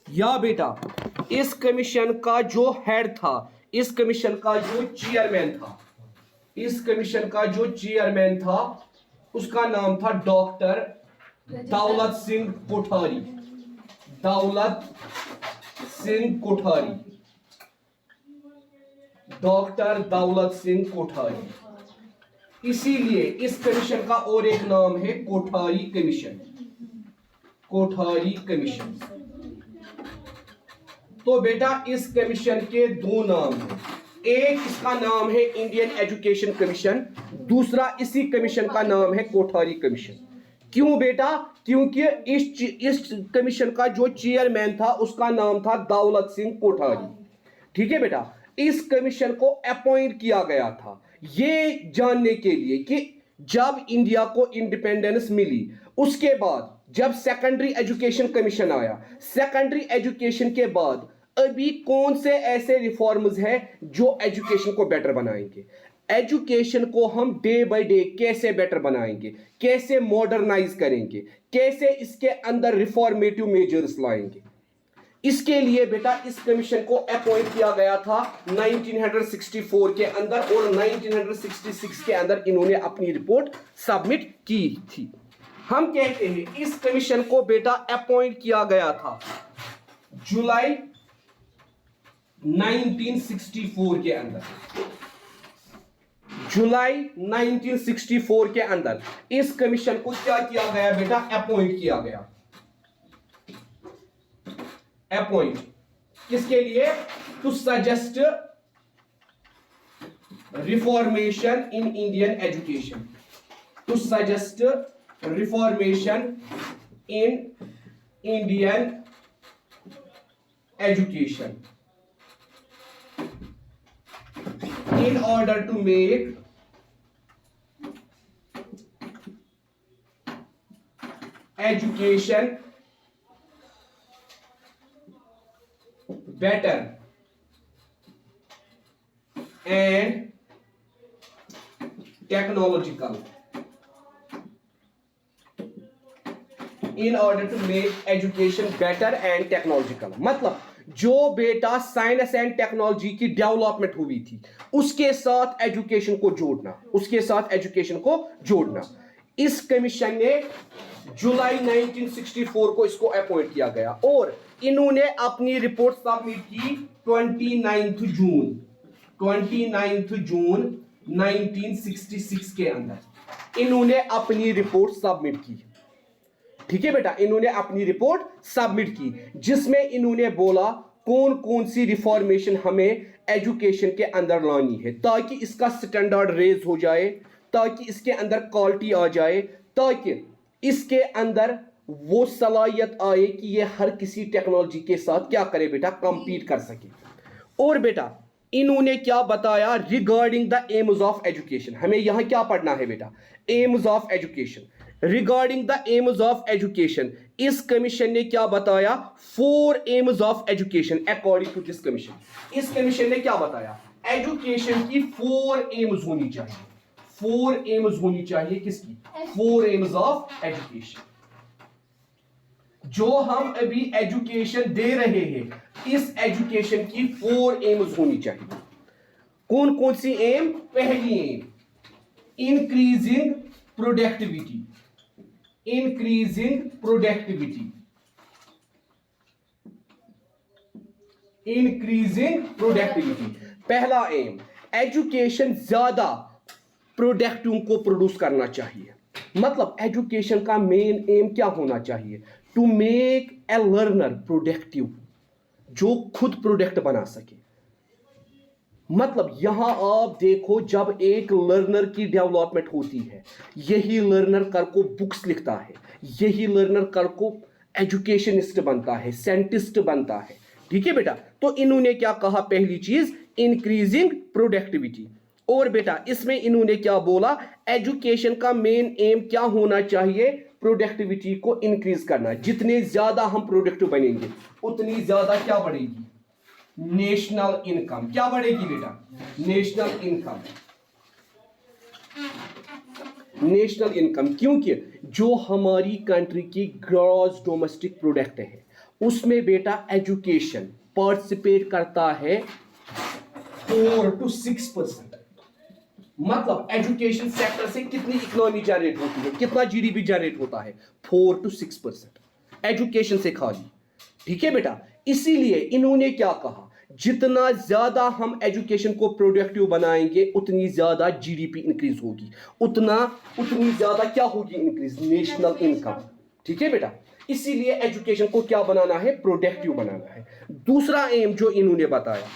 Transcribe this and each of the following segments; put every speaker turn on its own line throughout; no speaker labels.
या बेटा इस कमीशन का जो हेड था, इस कमीशन का जो चेयरमैन था, इस कमीशन का जो चेयरमैन था उसका नाम था डॉक्टर दौलत सिंह कोठारी। दौलत सिंह कोठारी, डॉक्टर दौलत सिंह कोठारी। इसीलिए इस कमीशन का और एक नाम है कोठारी कमीशन। कोठारी कमीशन। तो बेटा इस कमीशन के दो नाम हैं। एक इसका नाम है इंडियन एजुकेशन कमीशन, दूसरा इसी कमीशन का नाम है कोठारी कमीशन। क्यों बेटा? क्योंकि इस कमीशन का जो चेयरमैन था उसका नाम था दौलत सिंह कोठारी। ठीक है बेटा, इस कमीशन को अपॉइंट किया गया था ये जानने के लिए कि जब इंडिया को इंडिपेंडेंस मिली उसके बाद जब सेकेंडरी एजुकेशन कमीशन आया, सेकेंडरी एजुकेशन के बाद अभी कौन से ऐसे रिफॉर्म्स हैं जो एजुकेशन को बेटर बनाएंगे, एजुकेशन को हम डे बाय डे कैसे बेटर बनाएंगे, कैसे मॉडर्नाइज करेंगे, कैसे इसके अंदर रिफॉर्मेटिव मेजर्स लाएंगे। इसके लिए बेटा इस कमीशन को अपॉइंट किया गया था 1964 के अंदर और 1966 के अंदर इन्होंने अपनी रिपोर्ट सबमिट की थी। हम कहते हैं इस कमीशन को बेटा अपॉइंट किया गया था जुलाई 1964 के अंदर। जुलाई 1964 के अंदर इस कमीशन को क्या किया गया बेटा? अपॉइंट किया गया। अपॉइंट किसके लिए? To suggest reformation in Indian education. To suggest reformation in Indian education in order to make education better and technological, in order to make education better and technological। मतलब जो बेटा साइंस एंड टेक्नोलॉजी की development हुई थी उसके साथ education को जोड़ना, उसके साथ एजुकेशन को जोड़ना। इस कमीशन ने जुलाई 1964 को इसको अपॉइंट किया गया और इन्होंने अपनी रिपोर्ट सबमिट की 29 जून 1966 के अंदर इन्होंने अपनी रिपोर्ट सबमिट की। ठीक है बेटा, इन्होंने अपनी रिपोर्ट सबमिट की जिसमें इन्होंने बोला कौन कौन सी रिफॉर्मेशन हमें एजुकेशन के अंदर लानी है ताकि इसका स्टैंडर्ड रेज हो जाए, ताकि इसके अंदर क्वालिटी आ जाए, ताकि इसके अंदर वो सलाहियत आए कि ये हर किसी टेक्नोलॉजी के साथ क्या करे बेटा? कंपीट कर सके। और बेटा इन्होंने क्या बताया regarding the aims of education? हमें यहां क्या पढ़ना है बेटा? Aims of education. Regarding the aims of education इस कमीशन ने क्या बताया? 4 aims of education according to this commission. इस कमीशन ने क्या बताया? एजुकेशन की 4 एम्स होनी चाहिए। 4 एम्स होनी चाहिए। किसकी? 4 एम्स ऑफ एजुकेशन। जो हम अभी एजुकेशन दे रहे हैं इस एजुकेशन की 4 एम्स होनी चाहिए। कौन कौन सी एम? पहली M increasing productivity. Increasing productivity. Increasing productivity पहला एम। एजुकेशन ज्यादा प्रोडक्टिव को प्रोड्यूस करना चाहिए। मतलब एजुकेशन का मेन एम क्या होना चाहिए? To make a learner productive, जो खुद प्रोडक्ट बना सके। मतलब यहां आप देखो जब एक लर्नर की डेवलपमेंट होती है यही लर्नर कल को बुक्स लिखता है, यही लर्नर कल को एजुकेशनिस्ट बनता है, साइंटिस्ट बनता है। ठीक है बेटा, तो इन्होंने क्या कहा? पहली चीज इंक्रीजिंग प्रोडक्टिविटी। और बेटा इसमें इन्होंने क्या बोला? एजुकेशन का मेन एम क्या होना चाहिए? प्रोडक्टिविटी को इंक्रीज करना। जितने ज्यादा हम प्रोडक्टिव बनेंगे उतनी ज्यादा क्या बढ़ेगी? National income. क्या बढ़ेगी बेटा? National income. नेशनल इनकम क्योंकि जो हमारी कंट्री की ग्रॉस डोमेस्टिक प्रोडक्ट है उसमें बेटा एजुकेशन पार्टिसिपेट करता है 4 to 6%। मतलब एजुकेशन सेक्टर से कितनी इकोनॉमी जनरेट होती है, कितना जीडीपी जनरेट होता है, 4 to 6% एजुकेशन से खाली। ठीक है बेटा, इसीलिए इन्होंने क्या कहा, जितना ज्यादा हम एजुकेशन को प्रोडक्टिव बनाएंगे उतनी ज्यादा जीडीपी इंक्रीज होगी, उतनी ज्यादा क्या होगी इंक्रीज, नेशनल इनकम। ठीक है बेटा, इसीलिए एजुकेशन को क्या बनाना है, प्रोडक्टिव बनाना है। दूसरा एम जो इन्होंने बताया,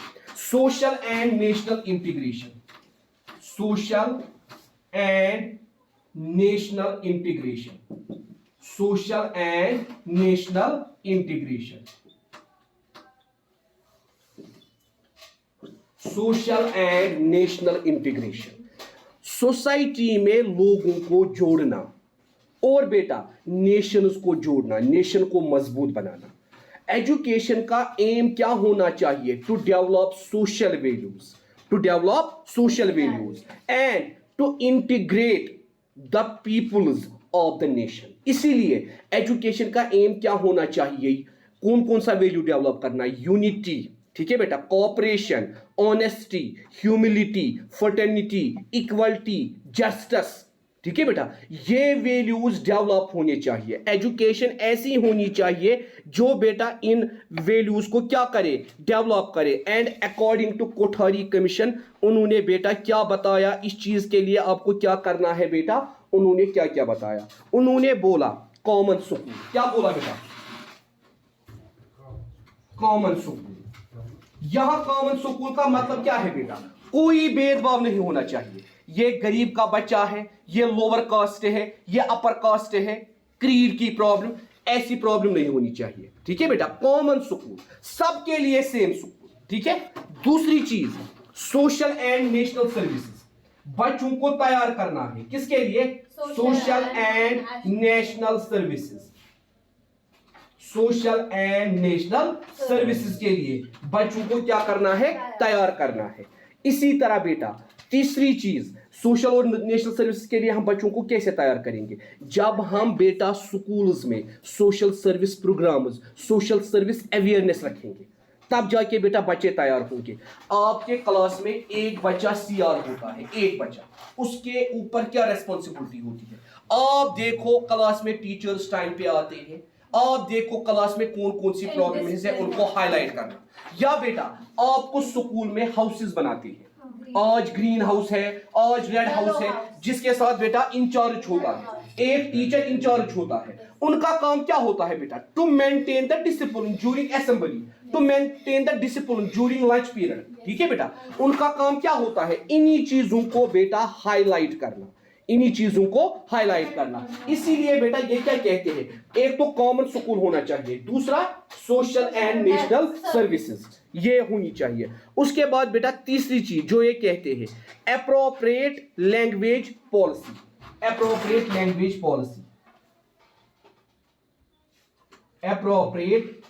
social and national integration, social and national integration, social and national integration, social and national integration, society में लोगों को जोड़ना और बेटा नेशंस को जोड़ना, नेशन को मजबूत बनाना। एजुकेशन का एम क्या होना चाहिए, to develop social values, to develop social values and to integrate the peoples of the nation. इसीलिए एजुकेशन का एम क्या होना चाहिए, कौन कौन सा वैल्यू डेवलप करना, यूनिटी, ठीक है बेटा, cooperation, honesty, humility, fraternity, equality, justice. ठीक है बेटा, ये वैल्यूज डेवलप होने चाहिए। एजुकेशन ऐसी होनी चाहिए जो बेटा इन वैल्यूज को क्या करे, डेवलप करे। And according to Kothari commission, उन्होंने बेटा क्या बताया, इस चीज के लिए आपको क्या करना है बेटा, उन्होंने क्या क्या बताया, उन्होंने बोला कॉमन स्कूल। क्या बोला बेटा, कॉमन स्कूल। यहां कॉमन स्कूल का मतलब क्या है बेटा, कोई भेदभाव नहीं होना चाहिए। ये गरीब का बच्चा है, ये लोअर कास्ट है, ये अपर कास्ट है, क्रीड की प्रॉब्लम, ऐसी प्रॉब्लम नहीं होनी चाहिए। ठीक है बेटा, कॉमन स्कूल, सबके लिए सेम स्कूल। ठीक है। दूसरी चीज, सोशल एंड नेशनल सर्विसेज, बच्चों को तैयार करना है किसके लिए, social and national services, social and national services के लिए बच्चों को क्या करना है, तैयार करना है। इसी तरह बेटा तीसरी चीज, सोशल और नेशनल सर्विस के लिए हम बच्चों को कैसे तैयार करेंगे, जब हम बेटा स्कूल्स में social service programmes, social service awareness रखेंगे, तब जाके बेटा बच्चे तैयार होंगे। आपके क्लास में एक बच्चा सीआर होता है, एक बच्चा, उसके ऊपर क्या रेस्पॉन्सिबिलिटी होती है। आप देखो क्लास में टीचर्स टाइम पे आते हैं, आप देखो क्लास में कौन कौन सी प्रॉब्लम्स है उनको हाईलाइट करना। या बेटा आपको स्कूल में हाउसेस बनाते हैं, आज ग्रीन हाउस है, आज रेड हाउस है, जिसके साथ बेटा इंचार्ज होता है, एक टीचर इंचार्ज होता है। उनका काम क्या होता है बेटा, to maintain the discipline during assembly, to maintain the discipline during lunch period. ठीक है बेटा, उनका काम क्या होता है, इन्हीं चीजों को बेटा हाईलाइट करना, इन्हीं चीजों को हाईलाइट करना। इसीलिए बेटा ये क्या कहते हैं, एक तो कॉमन स्कूल होना चाहिए, दूसरा सोशल एंड नेशनल सर्विसेज ये होनी चाहिए। उसके बाद बेटा तीसरी चीज जो ये कहते हैं, appropriate language policy, appropriate language policy, appropriate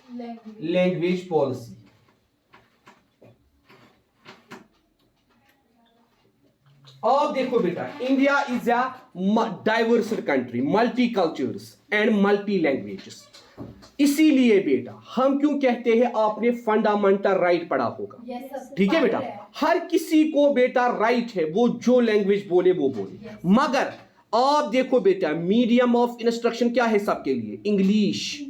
language policy. अब देखो बेटा, India is a diverse country, multi cultures and multi languages. इसीलिए बेटा हम क्यों कहते हैं, आपने फंडामेंटल राइट पढ़ा होगा। ठीक है बेटा, हर किसी को बेटा राइट है वो जो लैंग्वेज बोले वो बोले। मगर आप देखो बेटा, मीडियम ऑफ इंस्ट्रक्शन क्या है सबके लिए, इंग्लिश।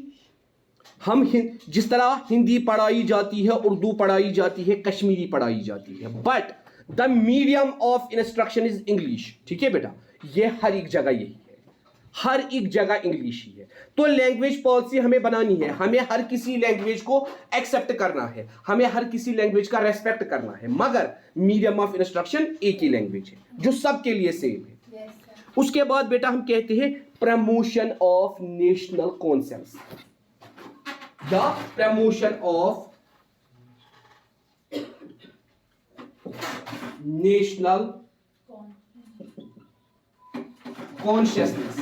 हम जिस तरह हिंदी पढ़ाई जाती है, उर्दू पढ़ाई जाती है, कश्मीरी पढ़ाई जाती है, but the medium of instruction is English. ठीक है बेटा, ये हर एक जगह यही है, हर एक जगह इंग्लिश ही है। तो लैंग्वेज पॉलिसी हमें बनानी है, हमें हर किसी लैंग्वेज को एक्सेप्ट करना है, हमें हर किसी लैंग्वेज का रेस्पेक्ट करना है, मगर मीडियम ऑफ इंस्ट्रक्शन एक ही लैंग्वेज है जो सबके लिए सेम है। उसके बाद बेटा हम कहते हैं promotion of national concepts, the promotion of national consciousness.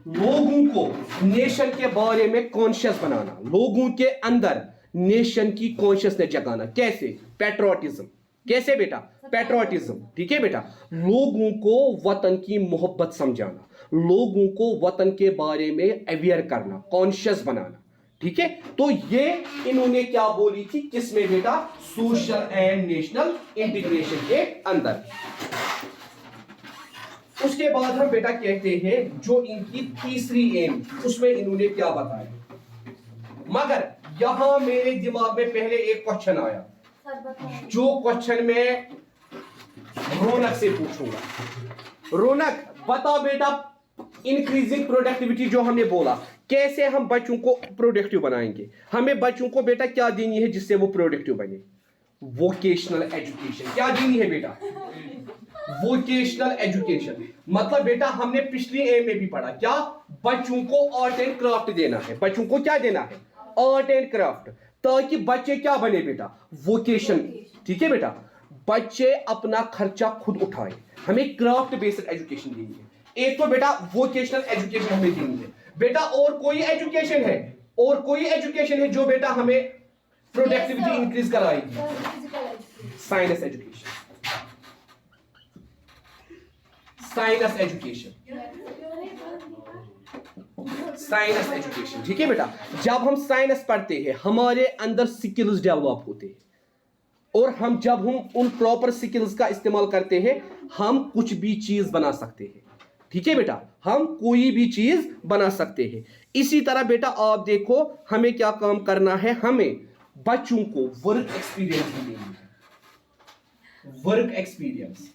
लोगों को नेशन के बारे में कॉन्शियस बनाना, लोगों के अंदर नेशन की कॉन्शियसनेस जगाना। कैसे, पैट्रियोटिज्म, कैसे बेटा? पेट्रोटिज्म। ठीक है बेटा, लोगों को वतन की मोहब्बत समझाना, लोगों को वतन के बारे में अवेयर करना, कॉन्शियस बनाना। ठीक है, तो ये इन्होंने क्या बोली थी, किसमें बेटा? सोशल एंड नेशनल इंटीग्रेशन के अंदर। उसके बाद हम बेटा कहते हैं जो इनकी तीसरी एम, उसमें इन्होंने क्या बताया, मगर यहां मेरे दिमाग में पहले एक क्वेश्चन आया, जो क्वेश्चन में रौनक से पूछूंगा। रौनक बता बेटा, इंक्रीजिंग प्रोडक्टिविटी जो हमने बोला, कैसे हम बच्चों को प्रोडक्टिव बनाएंगे? हमें बच्चों को बेटा क्या देनी है जिससे वो प्रोडक्टिव बने? Vocational education. क्या देनी है बेटा? Vocational education. मतलब बेटा हमने पिछली एम में भी पढ़ा, क्या? बच्चों को आर्ट एंड क्राफ्ट देना है। बच्चों को क्या देना है? आर्ट एंड क्राफ्ट, ताकि बच्चे क्या बने बेटा? वोकेशन। ठीक है बेटा, बच्चे अपना खर्चा खुद उठाए। हमें क्राफ्ट बेस्ड एजुकेशन देनी है। एक तो बेटा वोकेशनल एजुकेशन हमें देनी है बेटा। और कोई एजुकेशन है, और कोई एजुकेशन है जो बेटा हमें प्रोडक्टिविटी इंक्रीज कराएगी? Science education. Science education, science education. ठीक है बेटा, जब हम साइंस पढ़ते हैं हमारे अंदर स्किल्स डेवलप होते हैं, और जब हम उन प्रॉपर स्किल्स का इस्तेमाल करते हैं हम कुछ भी चीज बना सकते हैं। ठीक है बेटा, हम कोई भी चीज बना सकते हैं। इसी तरह बेटा आप देखो हमें क्या काम करना है, हमें बच्चों को वर्क एक्सपीरियंस भी देना है। वर्क एक्सपीरियंस,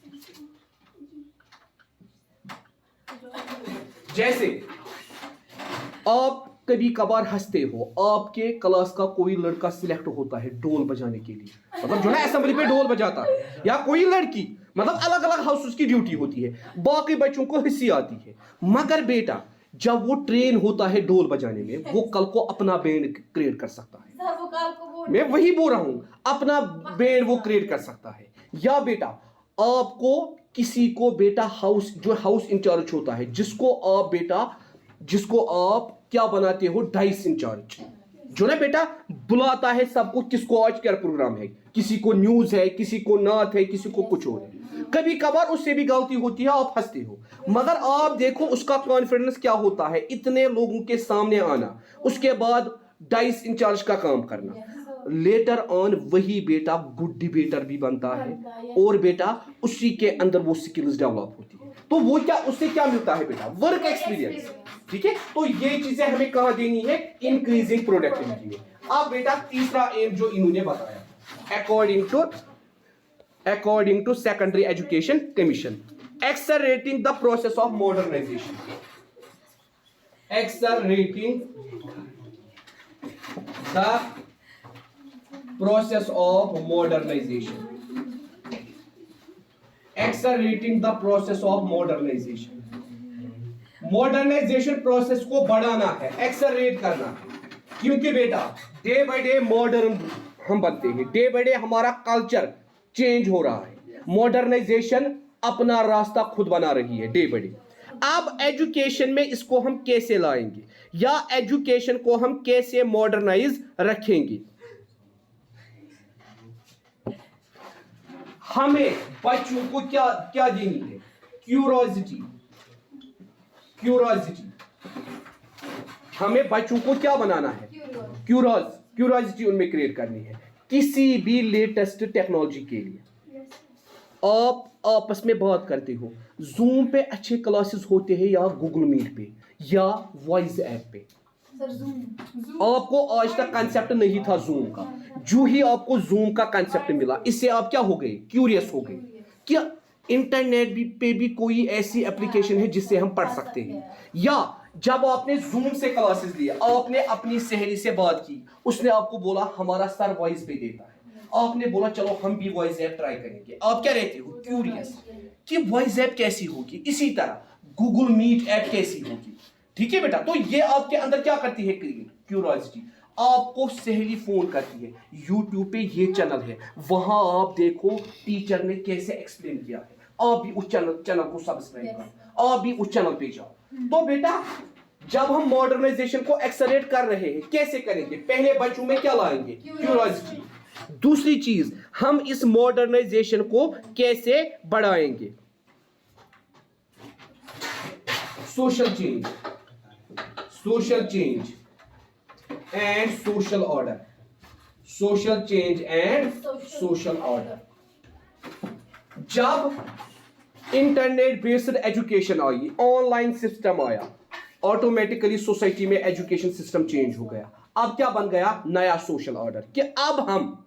जैसे आप कभी कभार हंसते हो, आपके क्लास का कोई लड़का सिलेक्ट होता है ढोल बजाने के लिए, मतलब जो ना असेंबली पे ढोल बजाता है, या कोई लड़की, मतलब अलग अलग हाउस की ड्यूटी होती है, बाकी बच्चों को हंसी आती है। मगर बेटा जब वो ट्रेन होता है ढोल बजाने में, वो कल को अपना बैंड क्रिएट कर सकता है। मैं वही बोल रहा हूं, अपना बैंड वो क्रिएट कर सकता है। या बेटा आपको किसी को बेटा जो हाउस इंचार्ज होता है, जिसको आप क्या बनाते हो, डाइस इंचार्ज, जो ना बेटा बुलाता है सबको, किसको आज क्या प्रोग्राम है, किसी को न्यूज है, किसी को नात है, किसी को कुछ और है। कभी कभार उससे भी गलती होती है, आप हंसते हो, मगर आप देखो उसका कॉन्फिडेंस क्या होता है, इतने लोगों के सामने आना, उसके बाद डाइस इंचार्ज का काम करना। लेटर ऑन वही बेटा गुड डिबेटर भी बनता है, और बेटा उसी के अंदर वो स्किल्स डेवलप होती है। तो वो क्या, उससे क्या मिलता है बेटा? Work experience. ठीक है, तो ये चीजें हमें कहां देनी है? इंक्रीजिंग प्रोडक्टिविटी में। अब बेटा तीसरा एम जो इन्होंने बताया, according to secondary education commission, accelerating the process of modernisation. Accelerating the process of modernization, accelerating the process of modernization। Modernisation process को बढ़ाना है, एक्सेलरेट करना है, क्योंकि बेटा डे बाय डे मॉडर्न हम बनते हैं, डे बाय डे हमारा कल्चर चेंज हो रहा है, मॉडर्नाइजेशन अपना रास्ता खुद बना रही है डे बाय डे। अब एजुकेशन में इसको हम कैसे लाएंगे, या एजुकेशन को हम कैसे मॉडर्नाइज रखेंगे? हमें बच्चों को क्या देनी है? क्यूरोसिटी। हमें बच्चों को क्या बनाना है? क्यूरोसिटी उनमें क्रिएट करनी है किसी भी लेटेस्ट टेक्नोलॉजी के लिए। आप आपस में बात करते हो, जूम पे अच्छे क्लासेस होते हैं, या गूगल मीट पे, या वॉइस ऐप पे। आपको आज तक कंसेप्ट नहीं था जूम का, जो ही आपको जूम का कंसेप्ट मिला, इससे आप क्या हो गए? क्यूरियस हो गए। क्या इंटरनेट पे भी कोई ऐसी एप्लीकेशन है जिससे हम पढ़ सकते हैं? या जब आपने जूम से क्लासेस लिए, आपने अपनी सहेली से बात की, उसने आपको बोला हमारा सर वॉइस पे देता है, आपने बोला चलो हम भी वॉइस ऐप ट्राई करेंगे। आप क्या रहते हो? क्यूरियस कि वॉइस ऐप कैसी होगी, इसी तरह गूगल मीट ऐप कैसी होगी। ठीक है बेटा, तो ये आपके अंदर क्या करती है? क्यूरियोसिटी। आपको सहेली फोन करती है, यूट्यूब पे ये चैनल है, वहां आप देखो टीचर ने कैसे एक्सप्लेन किया है, आप भी उस चैनल को सब्सक्राइब करो, आप भी उस चैनल पे जाओ। तो बेटा जब हम मॉडर्नाइजेशन को एक्सेलरेट कर रहे हैं, कैसे करेंगे? पहले बच्चों में क्या लाएंगे? क्यूरियोसिटी। दूसरी चीज, हम इस मॉडर्नाइजेशन को कैसे बढ़ाएंगे? Social change and social order, social change and social order. जब इंटरनेट बेस्ड एजुकेशन आई, ऑनलाइन सिस्टम आया, ऑटोमेटिकली सोसाइटी में एजुकेशन सिस्टम चेंज हो गया। अब क्या बन गया? नया सोशल ऑर्डर, कि अब हम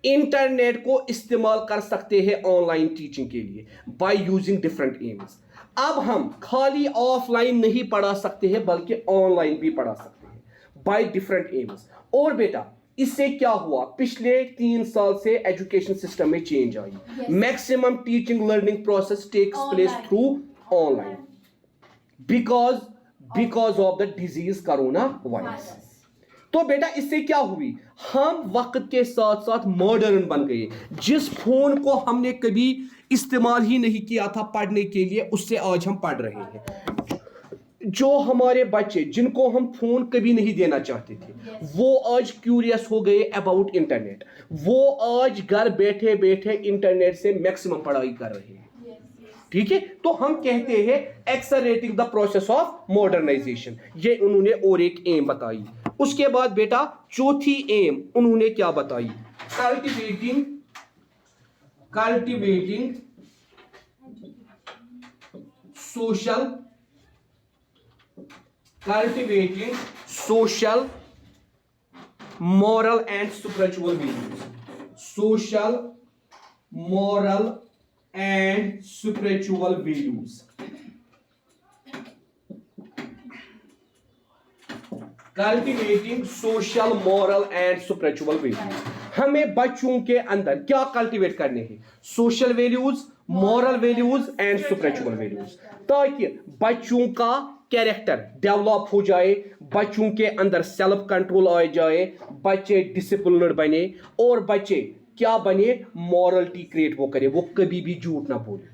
इंटरनेट को इस्तेमाल कर सकते हैं ऑनलाइन टीचिंग के लिए बाय यूजिंग डिफरेंट एम्स। अब हम खाली ऑफलाइन नहीं पढ़ा सकते हैं बल्कि ऑनलाइन भी पढ़ा सकते हैं बाय डिफरेंट एम्स। और बेटा इससे क्या हुआ? पिछले 3 साल से एजुकेशन सिस्टम में चेंज आई। Maximum teaching learning process takes place through online because of the disease corona virus. तो बेटा इससे क्या हुई? हम वक्त के साथ साथ मॉडर्न बन गए। जिस फोन को हमने कभी इस्तेमाल ही नहीं किया था पढ़ने के लिए, उससे आज हम पढ़ रहे हैं। जो हमारे बच्चे जिनको हम फोन कभी नहीं देना चाहते थे, वो आज क्यूरियस हो गए अबाउट इंटरनेट। वो आज घर बैठे बैठे इंटरनेट से मैक्सिमम पढ़ाई कर रहे हैं। ठीक है, तो हम कहते हैं accelerating the process of modernisation. ये उन्होंने और एक एम बताई। उसके बाद बेटा चौथी एम उन्होंने क्या बताई? Cultivating social moral and spiritual values, social moral and spiritual values। Cultivating social moral and spiritual values. हमें बच्चों के अंदर क्या कल्टिवेट करने हैं? Social values, moral values and spiritual values, ताकि बच्चों का कैरेक्टर डेवलप हो जाए, बच्चों के अंदर सेल्फ कंट्रोल आ जाए, बच्चे डिसिप्लिनड बने और बच्चे क्या बने? मॉरलिटी क्रिएट वो करे, वो कभी भी झूठ ना बोले।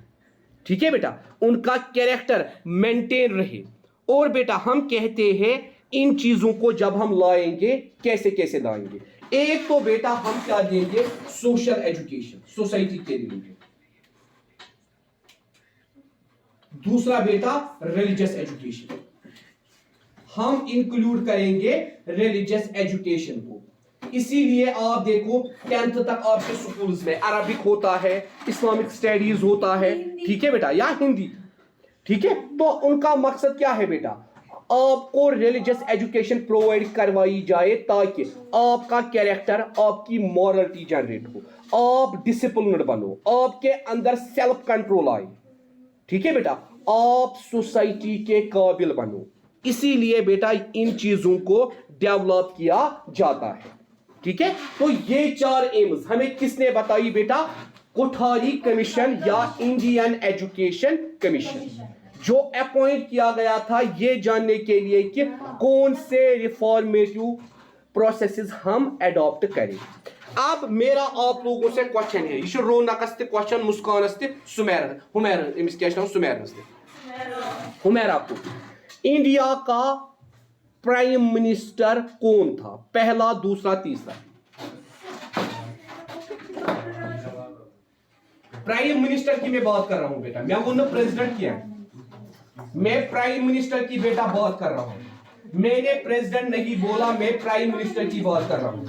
ठीक है बेटा, उनका कैरेक्टर मेंटेन रहे। और बेटा हम कहते हैं इन चीजों को जब हम लाएंगे, कैसे कैसे लाएंगे? एक तो बेटा हम क्या देंगे? सोशल एजुकेशन, सोसाइटी के लिए। दूसरा बेटा रिलीजियस एजुकेशन, हम इंक्लूड करेंगे रिलीजियस एजुकेशन को। इसीलिए आप देखो 10th तक आपके स्कूल्स में अरबिक होता है, इस्लामिक स्टडीज होता है, ठीक है बेटा, या हिंदी। ठीक है, तो उनका मकसद क्या है बेटा? आपको रिलीजियस एजुकेशन प्रोवाइड करवाई जाए ताकि आपका कैरेक्टर, आपकी मॉरलिटी जनरेट हो, आप डिसिप्लिनड बनो, आपके अंदर सेल्फ कंट्रोल आए। ठीक है बेटा, आप सोसाइटी के काबिल बनो। इसीलिए बेटा इन चीजों को डेवलप किया जाता है। ठीक है, तो ये 4 एम्स हमें किसने बताई बेटा? कोठारी कमीशन या इंडियन एजुकेशन कमीशन, जो अपॉइंट किया गया था ये जानने के लिए कि कौन से रिफॉर्मेटिव प्रोसेसेस हम एडॉप्ट करें। अब मेरा आप लोगों से क्वेश्चन है, ये रौनकस ते क्वेश्चन, मुस्कानस ते सुमेर, हुमैर अमिस क्या नाम? सुमेरस ते हुमैरा को। इंडिया का प्राइम मिनिस्टर कौन था? पहला, दूसरा, तीसरा? प्राइम मिनिस्टर की मैं बात कर रहा हूं बेटा, मैं वो प्रेसिडेंट किया है, मैं प्राइम मिनिस्टर की बेटा बात कर रहा हूं। मैंने प्रेसिडेंट नहीं बोला, मैं प्राइम मिनिस्टर की बात कर रहा हूं।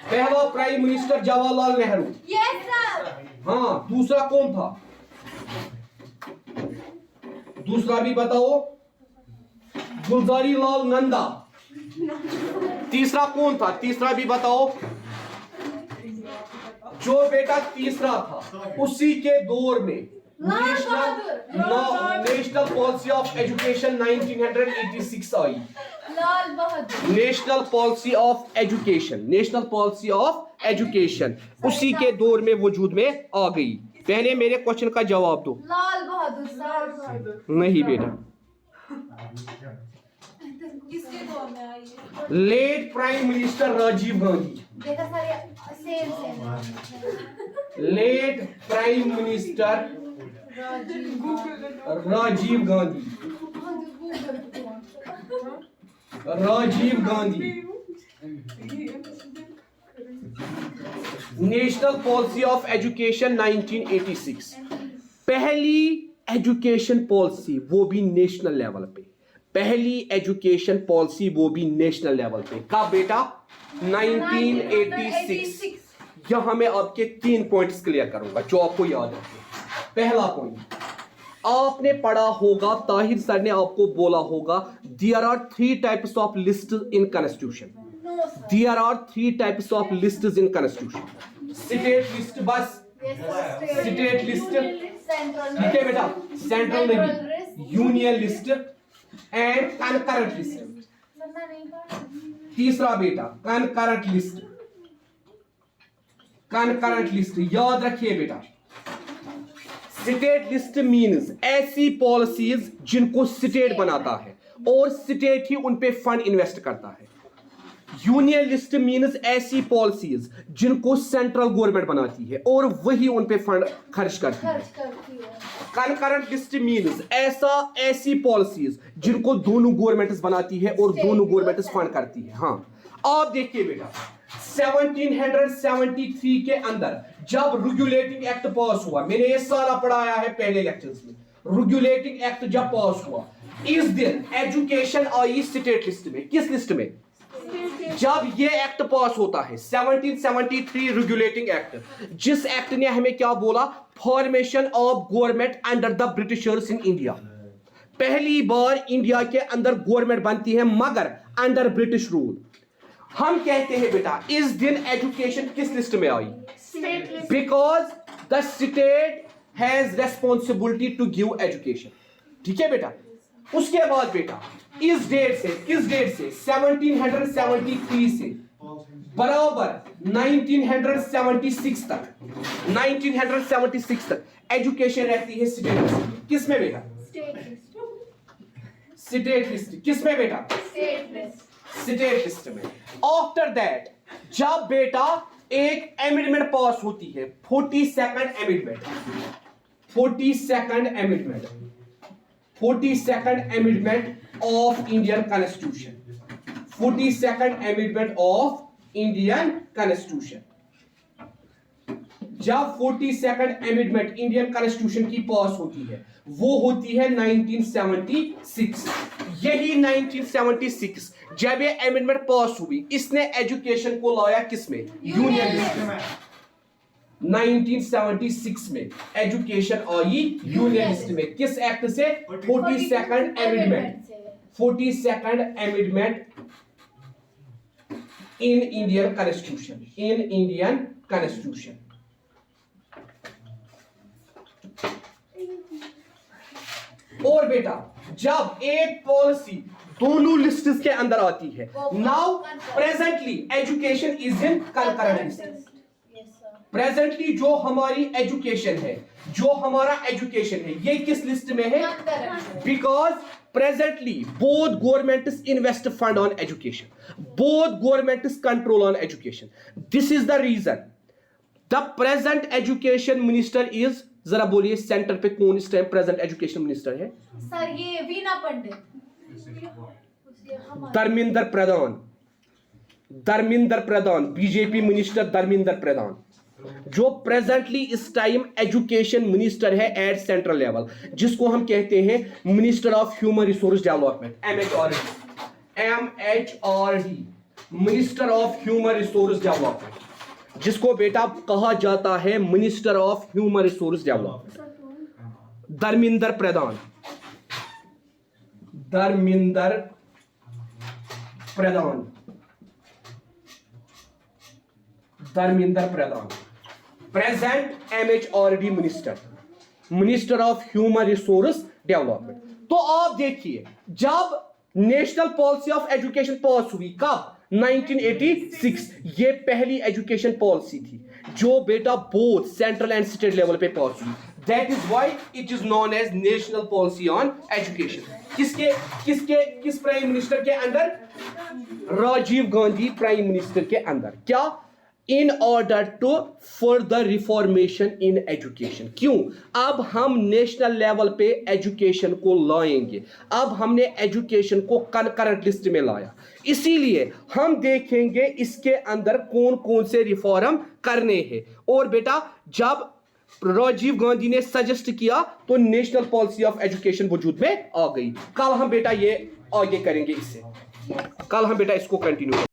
पहला prime minister Jawaharlal Nehru. Yes sir. हाँ, दूसरा कौन था? दूसरा भी बताओ। गुलजारी लाल नंदा। तीसरा कौन था? तीसरा भी बताओ। जो बेटा तीसरा था उसी के दौर में national policy of education 1986 I. Lal Bahadur. National policy of education उसी के दौर में वजूद में आ गई। पहले मेरे क्वेश्चन का जवाब दो। लाल बहादुर। नहीं बेटा, किसके दौर में आई? Late prime minister Rajiv Gandhi. Late prime minister Rajiv Gandhi. National policy of education 1986, पहली एजुकेशन पॉलिसी वो भी नेशनल लेवल पे, पहली एजुकेशन पॉलिसी वो भी नेशनल लेवल पे। कब बेटा? 1986। यहां मैं आपके 3 पॉइंट्स क्लियर करूंगा जो आपको याद रखें। पहला पॉइंट, आपने पढ़ा होगा, ताहिर सर ने आपको बोला होगा, there are 3 types of list in constitution. There are 3 types of lists in constitution. State list, बस स्टेट लिस्ट, ठीक है बेटा, सेंट्रल नहीं, union list and concurrent list. तीसरा बेटा कनकरेंट लिस्ट, कनकरेंट लिस्ट याद रखिए बेटा। स्टेट लिस्ट मीन्स ऐसी पॉलिसीज जिनको स्टेट बनाता है और स्टेट ही उन पे फंड इन्वेस्ट करता है। यूनियन लिस्ट मीन्स ऐसी पॉलिसीज जिनको सेंट्रल गवर्नमेंट बनाती है और वही उन पे फंड खर्च करती है। कनकरेंट लिस्ट मीन्स ऐसी पॉलिसीज जिनको दोनों गवर्नमेंट्स बनाती है और दोनों गवर्नमेंट्स फंड करती है। हाँ, आप देखिए बेटा, 1773 के अंदर जब रेगुलेटिंग एक्ट पास हुआ, मैंने ये सारा पढ़ाया है पहले लेक्चर्स में, रेगुलेटिंग एक्ट जब पास हुआ, इस दिन एजुकेशन आई स्टेट लिस्ट में। किस लिस्ट में? जब ये एक्ट पास होता है 1773 रेगुलेटिंग एक्ट, जिस एक्ट ने हमें क्या बोला? Formation of government under the Britishers in India. पहली बार इंडिया के अंदर गवर्नमेंट बनती है मगर अंडर ब्रिटिश रूल। हम कहते हैं बेटा इस दिन एजुकेशन किस लिस्ट में आई? Because the state has responsibility to give education. ठीक है बेटा। उसके बाद बेटा इस डेट से, किस डेट से? 1773 से बराबर 1976 तक, 1976 तक एजुकेशन रहती है स्टेट लिस्ट में। किस में बेटा? State list. किस में बेटा? स्टेट लिस्ट में। आफ्टर दैट जब बेटा एक अमेंडमेंट पास होती है, 42nd amendment, 42nd amendment, 42nd amendment of Indian constitution, 42nd amendment of Indian constitution. जब 42nd अमेंडमेंट इंडियन कॉन्स्टिट्यूशन की पास होती है वो होती है 1976। यही 1976 जब ये अमेंडमेंट पास हुई, इसने एजुकेशन को लाया किसमें? यूनियन लिस्ट में। 1976 में एजुकेशन आई यूनियन लिस्ट में। किस एक्ट से? 42nd amendment, 42nd amendment in Indian constitution, in Indian constitution. और बेटा जब एक पॉलिसी दोनों लिस्ट्स के अंदर आती है, now presently education is in concurrent list. Presently जो हमारी एजुकेशन है, जो हमारा एजुकेशन है, ये किस लिस्ट में है? Because presently both governments invest fund on education, both governments control on education. This is the reason the present education minister is, जरा बोलिए सेंटर पे कौन इस टाइम प्रेजेंट एजुकेशन मिनिस्टर है?
सर ये वीना पंडित,
धर्मेंद्र प्रधान, धर्मेंद्र प्रधान, बीजेपी मिनिस्टर धर्मेंद्र प्रधान, जो प्रेजेंटली इस time education minister है एट सेंट्रल लेवल, जिसको हम कहते हैं minister of human resource development, MHRD, minister of human resource development, जिसको बेटा कहा जाता है minister of human resource development. Dharmendra Pradhan, Dharmendra Pradhan, Dharmendra Pradhan, present MHRD minister, minister of human resource development. तो आप देखिए जब नेशनल पॉलिसी ऑफ एजुकेशन पास हुई, कब? 1986। ये पहली एजुकेशन पॉलिसी थी जो बेटा both central and state level पे पास हुई। That is why it is known as national policy on education. किस प्राइम मिनिस्टर के अंदर? राजीव गांधी प्राइम मिनिस्टर के अंदर। क्या? In order to further reformation in education. क्यों? अब हम नेशनल लेवल पे एजुकेशन को लाएंगे। अब हमने एजुकेशन को कंकरेंट लिस्ट में लाया, इसीलिए हम देखेंगे इसके अंदर कौन कौन से रिफॉर्म करने हैं। और बेटा जब राजीव गांधी ने सजेस्ट किया तो नेशनल पॉलिसी ऑफ एजुकेशन वजूद में आ गई। कल हम बेटा ये आगे करेंगे, इससे कल हम बेटा इसको कंटिन्यू